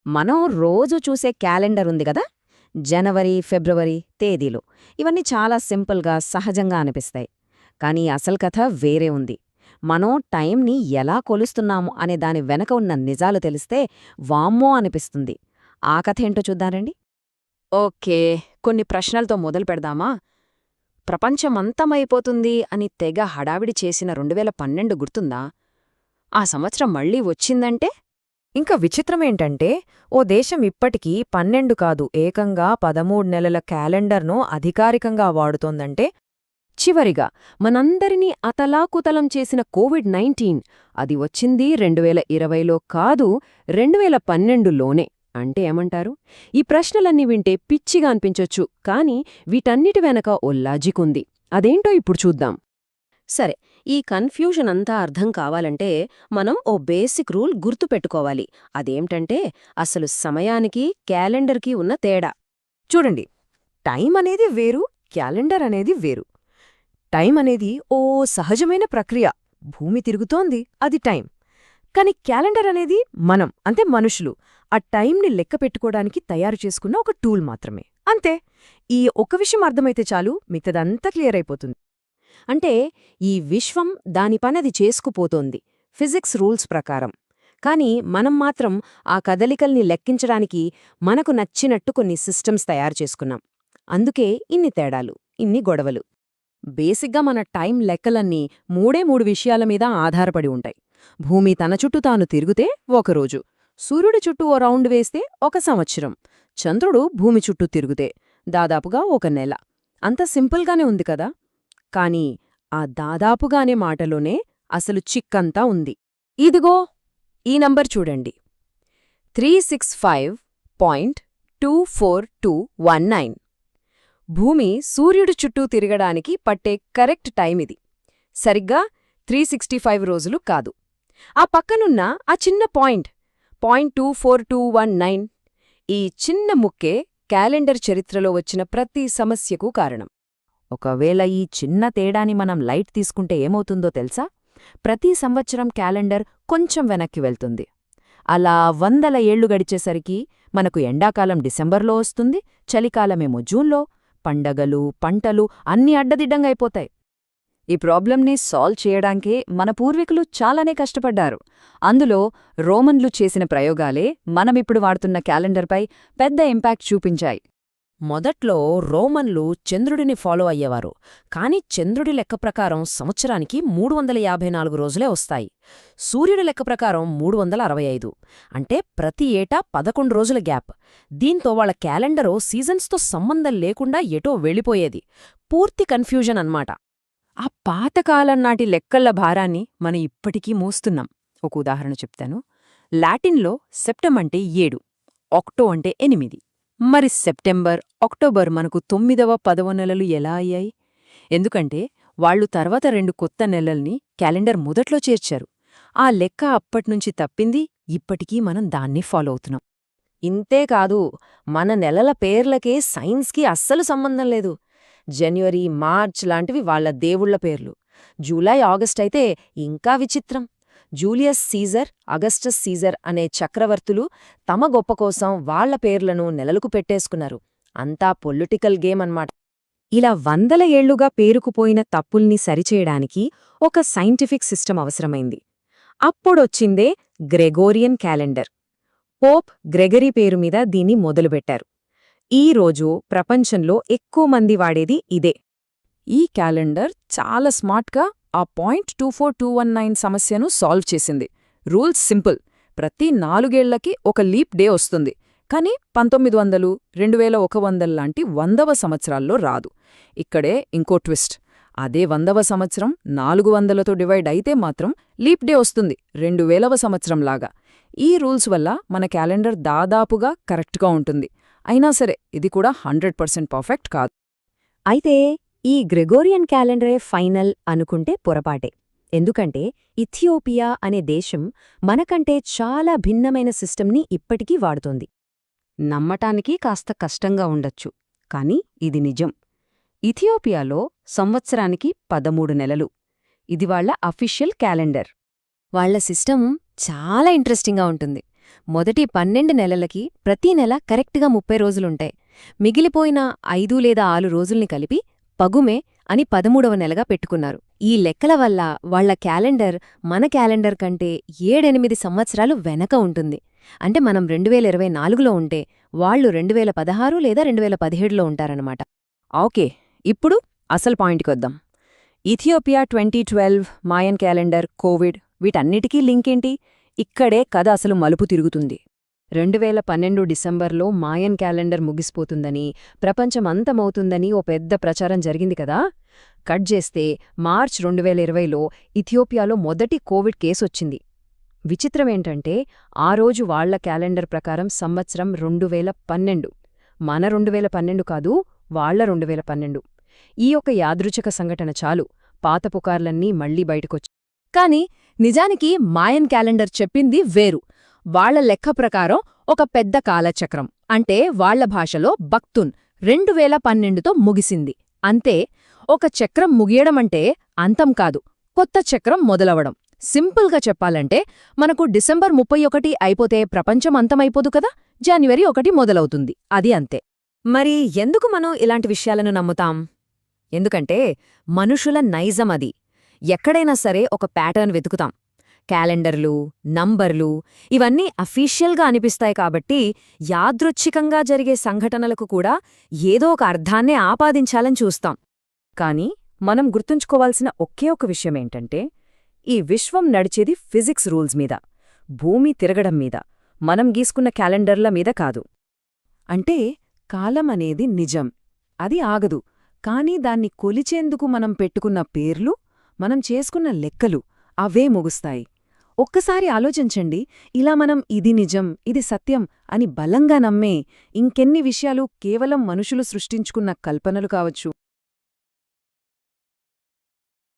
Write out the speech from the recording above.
మనం రోజు చూసే క్యాలెండర్ ఉంది గదా, జనవరి, ఫిబ్రవరి తేదీలు ఇవన్నీ చాలా సింపుల్గా, సహజంగా అనిపిస్తాయి. కానీ అసలు కథ వేరే ఉంది. మనం టైంని ఎలా కొలుస్తున్నాము అనే దాని వెనక ఉన్న నిజాలు తెలిస్తే వామ్మో అనిపిస్తుంది. ఆ కథ ఏంటో చూద్దారండి. ఓకే, కొన్ని ప్రశ్నలతో మొదలు పెడదామా? ప్రపంచమంతమైపోతుంది అని తెగ హడావిడి చేసిన 2012 గుర్తుందా? ఆ సంవత్సరం మళ్ళీ వచ్చిందంటే ఇంకా విచిత్రమేంటంటే, ఓ దేశం ఇప్పటికీ 12 కాదు, ఏకంగా 13 నెలల క్యాలెండర్ను అధికారికంగా వాడుతోందంటే, చివరిగా మనందరినీ అతలాకుతలం చేసిన కోవిడ్-19 అది వచ్చింది 2020లో కాదు, 2012లోనే. అంటే ఏమంటారు? ఈ ప్రశ్నలన్నీ వింటే పిచ్చిగా అనిపించొచ్చు, కానీ వీటన్నిటి వెనక ఓ లాజిక్ ఉంది. అదేంటో ఇప్పుడు చూద్దాం. సరే, ఈ కన్ఫ్యూజన్ అంతా అర్థం కావాలంటే మనం ఓ బేసిక్ రూల్ గుర్తుపెట్టుకోవాలి. అదేంటంటే అసలు సమయానికి క్యాలెండర్కి ఉన్న తేడా. చూడండి, టైం అనేది వేరు, క్యాలెండర్ అనేది వేరు. టైం అనేది ఓ సహజమైన ప్రక్రియ. భూమి తిరుగుతోంది, అది టైం. కాని క్యాలెండర్ అనేది మనం, అంటే మనుషులు, ఆ టైంని లెక్క పెట్టుకోవడానికి తయారు చేసుకున్న ఒక టూల్ మాత్రమే. అంతే. ఈ ఒక్క విషయం అర్థమైతే చాలు, మిగతాదంతా క్లియర్ అయిపోతుంది. అంటే ఈ విశ్వం దాని పనది చేసుకుపోతోంది ఫిజిక్స్ రూల్స్ ప్రకారం. కాని మనం మాత్రం ఆ కదలికల్ని లెక్కించడానికి మనకు నచ్చినట్టు కొన్ని సిస్టమ్స్ తయారు చేసుకున్నాం. అందుకే ఇన్ని తేడాలు, ఇన్ని గొడవలు. బేసిక్గా మన టైం లెక్కలన్నీ మూడు విషయాల మీద ఆధారపడి ఉంటాయి. భూమి తన చుట్టూ తాను తిరిగితే ఒకరోజు, సూర్యుడి చుట్టూ ఓ రౌండ్ వేస్తే ఒక సంవత్సరం, చంద్రుడు భూమి చుట్టూ తిరిగితే దాదాపుగా ఒక నెల. అంత సింపుల్గానే ఉంది కదా. కాని ఆ దాదాపుగానే మాటలోనే అసలు చిక్కంతా ఉంది. ఇదిగో ఈ నంబర్ చూడండి, 365.24219. భూమి సూర్యుడి చుట్టూ తిరగడానికి పట్టే కరెక్ట్ టైమిది. సరిగ్గా 365 రోజులు కాదు. ఆ పక్కనున్న ఆ చిన్న పాయింట్ 24219, ఈ చిన్న ముక్కే క్యాలెండర్ చరిత్రలో వచ్చిన ప్రతి సమస్యకు కారణం. ఒకవేళ ఈ చిన్న తేడాని మనం లైట్ తీసుకుంటే ఏమవుతుందో తెలుసా? ప్రతి సంవత్సరం క్యాలెండర్ కొంచెం వెనక్కి వెళ్తుంది. అలా వందల ఏళ్లు గడిచేసరికి మనకు ఎండాకాలం డిసెంబర్లో వస్తుంది, చలికాలమేమో జూన్లో. పండగలు, పంటలు అన్నీ అడ్డదిడ్డంగా అయిపోతాయి. ఈ ప్రాబ్లంని సాల్వ్ చేయడానికే మన పూర్వీకులు చాలానే కష్టపడ్డారు. అందులో రోమన్లు చేసిన ప్రయోగాలే మనమిప్పుడు వాడుతున్న క్యాలెండర్పై పెద్ద ఇంపాక్ట్ చూపించాయి. మొదట్లో రోమన్లు చంద్రుడిని ఫాలో అయ్యేవారు, కాని చంద్రుడి లెక్క ప్రకారం సంవత్సరానికి 354 రోజులే వస్తాయి. సూర్యుడి లెక్క ప్రకారం 365, అంటే ప్రతి ఏటా 11 రోజుల గ్యాప్. దీంతో వాళ్ల క్యాలెండరు సీజన్స్తో సంబంధం లేకుండా ఎటో వెళ్ళిపోయేది. పూర్తి కన్ఫ్యూజన్ అన్నమాట. ఆ పాతకాలం నాటి లెక్కళ్ల భారాన్ని మనం ఇప్పటికీ మోస్తున్నాం. ఒక ఉదాహరణ చెప్తాను. లాటిన్లో సెప్టెమ్ అంటే 7, ఆక్టో అంటే 8. మరి సెప్టెంబర్, అక్టోబర్ మనకు 9వ, 10వ నెలలు ఎలా అయ్యాయి? ఎందుకంటే వాళ్లు తర్వాత 2 కొత్త నెలల్ని క్యాలెండర్ మొదట్లో చేర్చారు. ఆ లెక్క అప్పట్నుంచి తప్పింది, ఇప్పటికీ మనం దాన్ని ఫాలో అవుతున్నాం. ఇంతేకాదు, మన నెలల పేర్లకే సైన్స్కి అస్సలు సంబంధం లేదు. జనవరి, మార్చ్ లాంటివి వాళ్ల దేవుళ్ల పేర్లు. జూలై, ఆగస్ట్ అయితే ఇంకా విచిత్రం. జూలియస్ సీజర్, అగస్టస్ సీజర్ అనే చక్రవర్తులు తమ గొప్ప కోసం వాళ్ల పేర్లను నెలలకు పెట్టేసుకున్నారు. అంతా పొలిటికల్ గేమ్ అన్నమాట. ఇలా వందల ఏళ్లుగా పేరుకుపోయిన తప్పుల్ని సరిచేయడానికి ఒక సైంటిఫిక్ సిస్టమ్ అవసరమైంది. అప్పుడొచ్చిందే గ్రెగోరియన్ క్యాలెండర్. పోప్ గ్రెగరీ పేరు మీద దీన్ని మొదలుపెట్టారు. ఈ రోజు ప్రపంచంలో ఎక్కువ మంది వాడేది ఇదే. ఈ క్యాలెండర్ చాలా స్మార్ట్గా ఆ 24219 సమస్యను సాల్వ్ చేసింది. Rules simple. ప్రతి 4 ఏళ్లకి ఒక లీప్ డే వస్తుంది. కానీ 1900, 2100 లాంటి 100వ సంవత్సరాల్లో రాదు. ఇక్కడే ఇంకో ట్విస్ట్. అదే 100వ సంవత్సరం 400తో డివైడ్ అయితే మాత్రం లీప్ డే వస్తుంది, 2000వ సంవత్సరంలాగా. ఈ రూల్స్ వల్ల మన క్యాలెండర్ దాదాపుగా కరెక్ట్గా ఉంటుంది. అయినా సరే, ఇది కూడా 100% పర్ఫెక్ట్ కాదు. అయితే ఈ గ్రెగోరియన్ క్యాలెండరే ఫైనల్ అనుకుంటే పొరపాటే. ఎందుకంటే ఇథియోపియా అనే దేశం మనకంటే చాలా భిన్నమైన సిస్టమ్ని ఇప్పటికీ వాడుతోంది. నమ్మటానికి కాస్త కష్టంగా ఉండొచ్చు, కాని ఇది నిజం. ఇథియోపియాలో సంవత్సరానికి 13 నెలలు. ఇది వాళ్ల అఫీషియల్ క్యాలెండర్. వాళ్ల సిస్టమ్ చాలా ఇంట్రెస్టింగ్గా ఉంటుంది. మొదటి 12 నెలలకి ప్రతి నెల కరెక్ట్గా 30 రోజులుంటాయి. మిగిలిపోయిన 5 లేదా 6 రోజుల్ని కలిపి పగుమే అని 13వ నెలగా పెట్టుకున్నారు. ఈ లెక్కల వల్ల వాళ్ల క్యాలెండర్ మన క్యాలెండర్ కంటే 7-8 సంవత్సరాలు వెనక ఉంటుంది. అంటే మనం 2024లో ఉంటే వాళ్ళు 2016 లేదా 2017లో ఉంటారన్నమాట. ఓకే, ఇప్పుడు అసలు పాయింట్కొద్దాం. ఇథియోపియా 2012, మాయన్ క్యాలెండర్, కోవిడ్ వీటన్నిటికీ లింకేంటి? ఇక్కడే కథ అసలు మలుపు తిరుగుతుంది. 2012 డిసెంబర్లో మాయన్ క్యాలెండర్ ముగిసిపోతుందని, ప్రపంచమంతమవుతుందని ఓ పెద్ద ప్రచారం జరిగింది కదా. కట్ చేస్తే మార్చ్ 2020లో ఇథియోపియాలో మొదటి కోవిడ్ కేసొచ్చింది. విచిత్రమేంటంటే ఆ రోజు వాళ్ల క్యాలెండర్ ప్రకారం సంవత్సరం 2012. మన 2012 కాదు, వాళ్ల 2012. ఈ ఒక యాదృచ్ఛిక సంఘటన చాలు పాత పుకార్లన్నీ మళ్లీ బయటకొచ్చి. కాని నిజానికి మాయన్ క్యాలెండర్ చెప్పింది వేరు. వాళ్ల లెక్క ప్రకారం ఒక పెద్ద కాలచక్రం, అంటే వాళ్ల భాషలో బక్తున్, 2012తో ముగిసింది. అంతే. ఒక చక్రం ముగియడమంటే అంతం కాదు, కొత్త చక్రం మొదలవడం. సింపుల్గా చెప్పాలంటే మనకు డిసెంబర్ 31 అయిపోతే ప్రపంచం అంతమైపోదు కదా, జనవరి 1 మొదలవుతుంది. అది అంతే. మరి ఎందుకు మనం ఇలాంటి విషయాలను నమ్ముతాం? ఎందుకంటే మనుషుల నైజం అది. ఎక్కడైనా సరే ఒక ప్యాటర్న్ వెతుకుతాం. క్యాలెండర్లు, నంబర్లు ఇవన్నీ అఫీషియల్గా అనిపిస్తాయి కాబట్టి యాదృచ్ఛికంగా జరిగే సంఘటనలకు కూడా ఏదో ఒక అర్థాన్నే ఆపాదించాలని చూస్తాం. కానీ మనం గుర్తుంచుకోవాల్సిన ఒకే ఒక విషయమేంటంటే, ఈ విశ్వం నడిచేది ఫిజిక్స్ రూల్స్ మీద, భూమి తిరగడం మీద, మనం గీసుకున్న క్యాలెండర్ల మీద కాదు. అంటే కాలం అనేది నిజం, అది ఆగదు. కానీ దాన్ని కొలిచేందుకు మనం పెట్టుకున్న పేర్లు, మనం చేసుకున్న లెక్కలు అవే ముగుస్తాయి. ఒక్కసారి ఆలోచించండి, ఇలా మనం ఇది నిజం, ఇది సత్యం అని బలంగా నమ్మే ఇంకెన్ని విషయాలు కేవలం మనుషులు సృష్టించుకున్న కల్పనలు కావచ్చు.